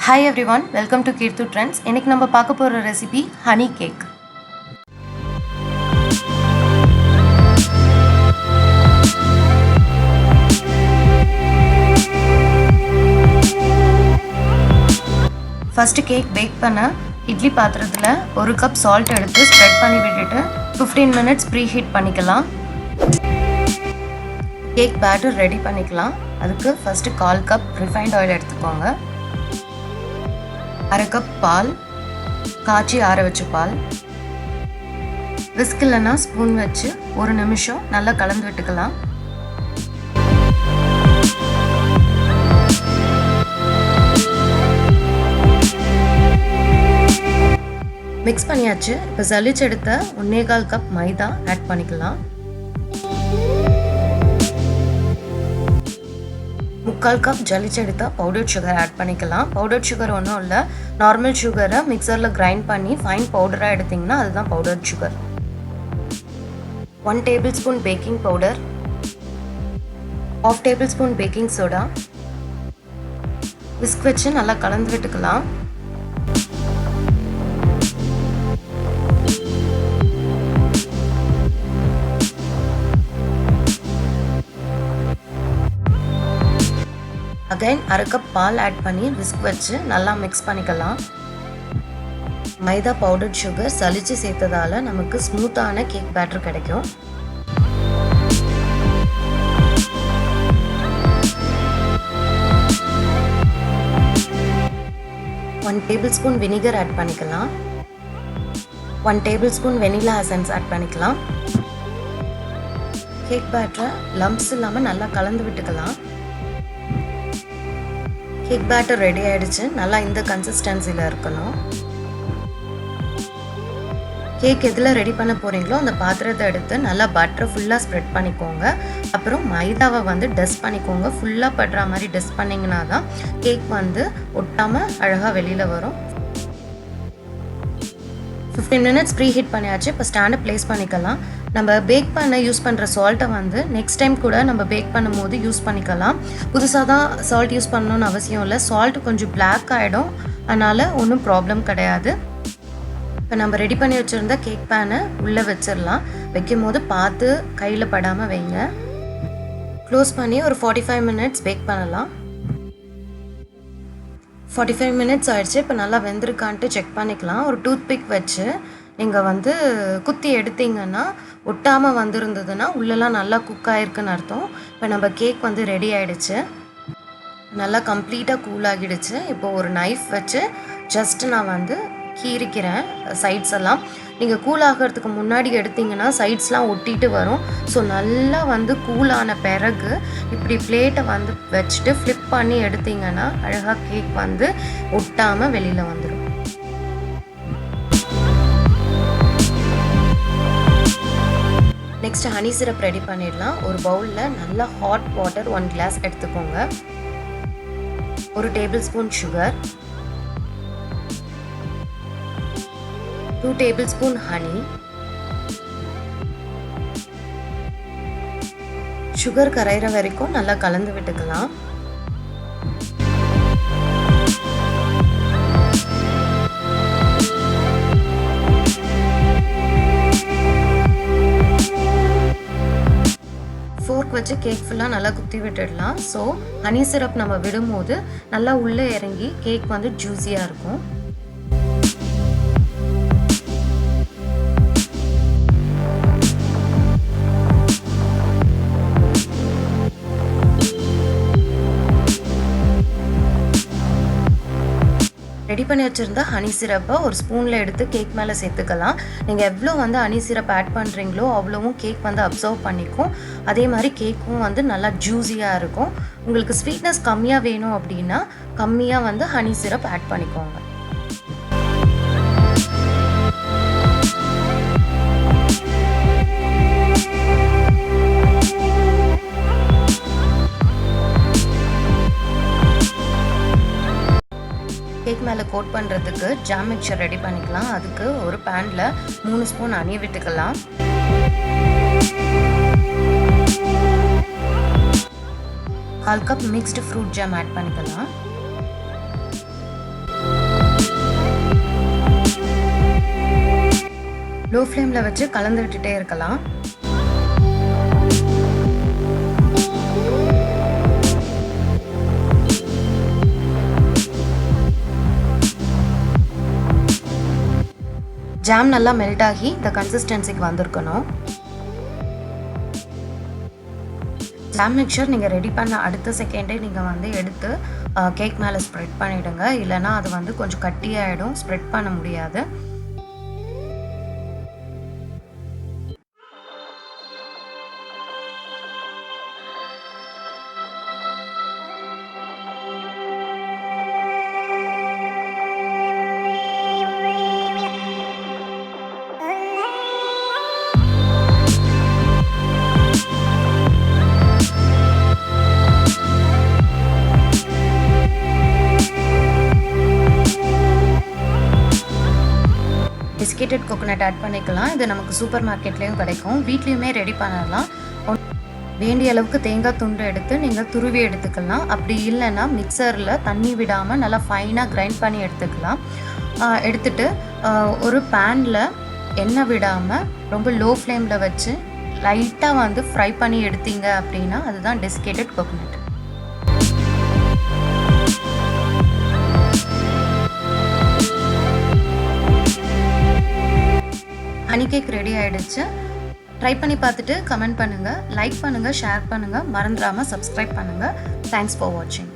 Hi everyone, welcome to Keerthu Trendz. இன்னைக்கு நம்ம பார்க்க போற recipe honey cake. First cake bake பண்ண இட்லி பாத்திரத்துல 1 கப் salt எடுத்து ஸ்ப்ரெட் பண்ணி விட்டுட்டு 15 minutes ப்ரீஹீட் பண்ணிக்கலாம். கேக் பேட்டர் ரெடி பண்ணிக்கலாம். அதுக்கு ஃபர்ஸ்ட் 1/4 கப் ரிஃபைன்ட் ஆயில் எடுத்துக்கோங்க. 1/2 கப் பால், காய்ச்சி ஆற வச்ச பால். விஸ்க் இல்லைன்னா ஸ்பூன் வச்சு 1 நிமிஷம் நல்லா கலந்து விட்டுக்கலாம். மிக்ஸ் பண்ணியாச்சு. இப்போ ஜலிச்சு எடுத்த 1/4 கப் மைதா ஆட் பண்ணிக்கலாம். 1/4 கப் ஜலிச்சு எடுத்த பவுடர்ட் சுகர் ஆட் பண்ணிக்கலாம். பவுடர்ட் சுகர் ஒன்றும் இல்லை, நார்மல் சுகரை மிக்சரில் கிரைண்ட் பண்ணி ஃபைன் பவுடராக எடுத்திங்கன்னா அதுதான் powdered sugar. 1 tablespoon baking powder, 1/2 tablespoon baking soda. Whisk வச்சு நல்லா கலந்து விட்டுக்கலாம். அகைன் 1/2 கப் பால் ஆட் பண்ணி விஸ்க் வச்சு நல்லா மிக்ஸ் பண்ணிக்கலாம். மைதா பவுடர் சுகர் சலிச்சு சேர்த்ததால நமக்கு ஸ்மூத்தான கேக் பேட்டர் கிடைக்கும். ஒன் டேபிள்ஸ்பூன் வினிகர் ஆட் பண்ணிக்கலாம். 1 டேபிள்ஸ்பூன் வெனிலா எசன்ஸ் ஆட் பண்ணிக்கலாம். கேக் பேட்டரை லம்ப்ஸ் இல்லாமல் நல்லா கலந்து விட்டுக்கலாம். கேக் பேட்டர் ரெடி ஆகிடுச்சு. நல்லா இந்த கன்சிஸ்டன்சியில் இருக்கணும். கேக் எதில் ரெடி பண்ண போகிறீங்களோ அந்த பாத்திரத்தை எடுத்து நல்லா பட்டரை ஃபுல்லாக ஸ்ப்ரெட் பண்ணிக்கோங்க. அப்புறம் மைதாவை டஸ்ட் பண்ணிக்கோங்க. ஃபுல்லாக படுற மாதிரி டஸ்ட் பண்ணிங்கன்னா தான் கேக் ஒட்டாமல் அழகாக வெளியில் வரும். 15 minutes ப்ரீ ஹீட் பண்ணியாச்சு. இப்போ ஸ்டாண்டை ப்ளேஸ் பண்ணிக்கலாம். நம்ம பேக் பண்ண யூஸ் பண்ணுற சால்ட்டை நெக்ஸ்ட் டைம் கூட நம்ம பேக் பண்ணும் போது யூஸ் பண்ணிக்கலாம். புதுசாக தான் சால்ட் யூஸ் பண்ணணும்னு அவசியம் இல்லை. சால்ட் கொஞ்சம் பிளாக் ஆகிடும், அதனால் ஒன்றும் ப்ராப்ளம் கிடையாது. இப்போ நம்ம ரெடி பண்ணி வச்சுருந்த கேக் பேனை உள்ளே வச்சிடலாம். வைக்கும் போது பார்த்து கையில் படாமல் வைங்க. க்ளோஸ் பண்ணி ஒரு 45 minutes பேக் பண்ணலாம். 45 minutes ஆயிடுச்சு. இப்போ நல்லா வெந்திருக்கான்ட்டு செக் பண்ணிக்கலாம். ஒரு டூத் பிக் வச்சு நீங்கள் குத்தி எடுத்தீங்கன்னா ஒட்டாமல் வந்திருந்ததுன்னா உள்ளெல்லாம் நல்லா குக் ஆகிருக்குன்னு அர்த்தம். இப்போ நம்ம கேக் ரெடி ஆகிடுச்சு. நல்லா கம்ப்ளீட்டாக கூல் ஆகிடுச்சு. இப்போது ஒரு நைஃப் வச்சு ஜஸ்ட் நான் கீறிக்கிறேன் சைட்ஸ் எல்லாம். நீங்கள் கூல் ஆகிறதுக்கு முன்னாடி எடுத்திங்கன்னா சைட்ஸ்லாம் ஒட்டிட்டு வரும். ஸோ நல்லா கூலான பிறகு இப்படி பிளேட்டை வச்சுட்டு ஃப்ளிப் பண்ணி எடுத்திங்கன்னா அழகாக கேக் ஒட்டாமல் வெளியில் வந்துடும். நெக்ஸ்ட் ஹனி சிரப் ரெடி பண்ணிடலாம். ஒரு பவுலில் நல்லா ஹாட் வாட்டர் 1 கிளாஸ் எடுத்துக்கோங்க. 1 tablespoon sugar, 2 tablespoon honey. Sugar கரையிற வரைக்கும் நல்லா கலந்து விட்டுக்கலாம். ஃபோர்க் வச்சு கேக் ஃபுல்லாக நல்லா குத்தி விட்டுடலாம். ஸோ ஹனி சிரப் நம்ம விடும்போது நல்லா உள்ளே இறங்கி கேக் ஜூஸியாக இருக்கும். ரெடி பண்ணி வச்சுருந்தா ஹனி சிரப்பை ஒரு ஸ்பூனில் எடுத்து கேக் மேலே சேர்த்துக்கலாம். நீங்கள் எவ்வளோ ஹனி சிரப் ஆட் பண்ணுறீங்களோ அவ்வளோவும் கேக் அப்சர்வ் பண்ணிக்கும். அதே மாதிரி கேக்கும் நல்லா ஜூஸியாக இருக்கும். உங்களுக்கு ஸ்வீட்னஸ் கம்மியாக வேணும் அப்படின்னா கம்மியாக ஹனி சிரப் ஆட் பண்ணிக்கோங்க. கேக் மேலே கோட் பண்ணுறதுக்கு ஜாம் மிக்சர் ரெடி பண்ணிக்கலாம். அதுக்கு ஒரு பேனில் 3 ஸ்பூன் ஹனி விட்டுக்கலாம். 1/4 cup mixed fruit jam add பண்ணிக்கலாம். லோ ஃப்ளேமில் வச்சு கலந்து விட்டுட்டே இருக்கலாம். ஜாம் நல்லா மெல்ட் ஆகி இந்த கன்சிஸ்டன்சிக்கு வந்திருக்கணும். ஜாம் மிக்சர் நீங்கள் ரெடி பண்ண அடுத்த செகண்டே நீங்கள் வந்து எடுத்து கேக் மேலே ஸ்ப்ரெட் பண்ணிவிடுங்க. இல்லைனா அது வந்து கொஞ்சம் கட்டியாகிடும், ஸ்ப்ரெட் பண்ண முடியாது. டெசிகேட்டட் கோகோனட் ஆட் பண்ணிக்கலாம். இது நமக்கு சூப்பர் மார்க்கெட்லேயும் கிடைக்கும். வீட்லேயுமே ரெடி பண்ணலாம். வேண்டிய அளவுக்கு தேங்காய் துண்டு எடுத்து நீங்கள் துருவி எடுத்துக்கலாம். அப்படி இல்லைன்னா மிக்சரில் தண்ணி விடாமல் நல்லா ஃபைனாக கிரைண்ட் பண்ணி எடுத்துக்கலாம். எடுத்துட்டு ஒரு பேனில் எண்ணெய் விடாமல் ரொம்ப லோ ஃப்ளேமில் வச்சு லைட்டாக வந்து ஃப்ரை பண்ணி எடுத்தீங்க அப்படின்னா அதுதான் desiccated coconut. Honey cake ready ஆகிடுச்சு. ட்ரை பண்ணி பார்த்துட்டு கமெண்ட் பண்ணுங்கள், லைக் பண்ணுங்கள், ஷேர் பண்ணுங்கள், மறந்துடாமல் சப்ஸ்கிரைப் பண்ணுங்கள். தேங்க்ஸ் ஃபார் வாட்சிங்.